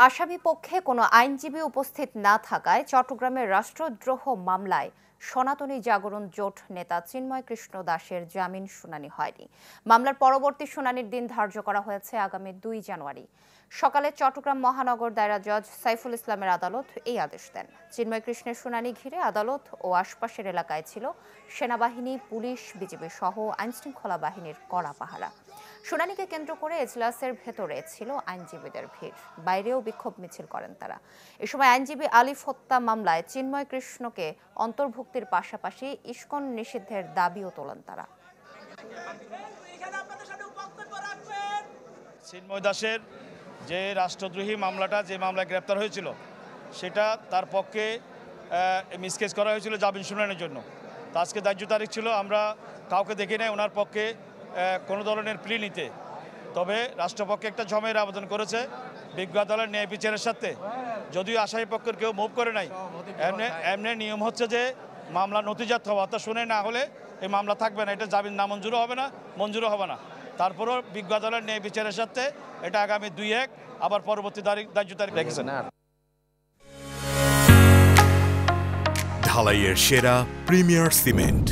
আসামি পক্ষে কোনো আইনজীবী উপস্থিত না থাকায় চট্টগ্রামের রাষ্ট্রদ্রোহ মামলায় সনাতনী জাগরণ জোট নেতা চিন্ময় কৃষ্ণ দাসের জামিন শুনানি হয়নি। মামলার পরবর্তী শুনানির দিন ধার্য করা হয়েছে আগামী 2 জানুয়ারি। সকালে চট্টগ্রাম মহানগর দায়রা জজ সাইফুল ইসলামের আদালত এই আদেশ দেন। চিন্ময় কৃষ্ণের শুনানি ঘিরে আদালত ও আশপাশের এলাকায় ছিল সেনাবাহিনী, পুলিশ, বিজিবি সহ আইনশৃঙ্খলা বাহিনীর কড়া পাহারা। শুনানিকে কেন্দ্র করে এজলাসের ভেতরে ছিল আইনজীবীদের ভিড়, বাইরেও বিক্ষোভ মিছিল করেন তারা। এ সময় আইনজীবী আলিফ হত্যা মামলায় চিন্ময় কৃষ্ণকে অন্তর্ভুক্তির পাশাপাশি ইস্কন নিষিদ্ধের দাবিও তোলেন তারা। চিন্ময় দাসের যে রাষ্ট্রদ্রোহী মামলাটা, যে মামলায় গ্রেপ্তার হয়েছিল, সেটা তার পক্ষে মিসকেস করা হয়েছিল জামিন শুনানির জন্য। তো আজকে ধার্য তারিখ ছিল, আমরা কাউকে দেখি নাই ওনার পক্ষে কোনো ধরনের প্লি নিতে। তবে রাষ্ট্রপক্ষে একটা জমায়ের আবেদন করেছে বিজ্ঞ আদালতের ন্যায় বিচারের সাথে, যদিও আসামি পক্ষের কেউ মুভ করে নাই। এমনি নিয়ম হচ্ছে যে মামলা নথিজাত হওয়া, অর্থাৎ শুনে না হলে এই মামলা থাকবে না, এটা জামিন নামঞ্জুরও হবে না, মঞ্জুরও হবে না। তারপরও বিজ্ঞ আদালতের ন্যায় বিচারের সাথে এটা আগামী 2-1 আবার পরবর্তী ধার্য তারিখ রেখেছেন। ঢালাইয়ের সেরা প্রিমিয়ার সিমেন্ট।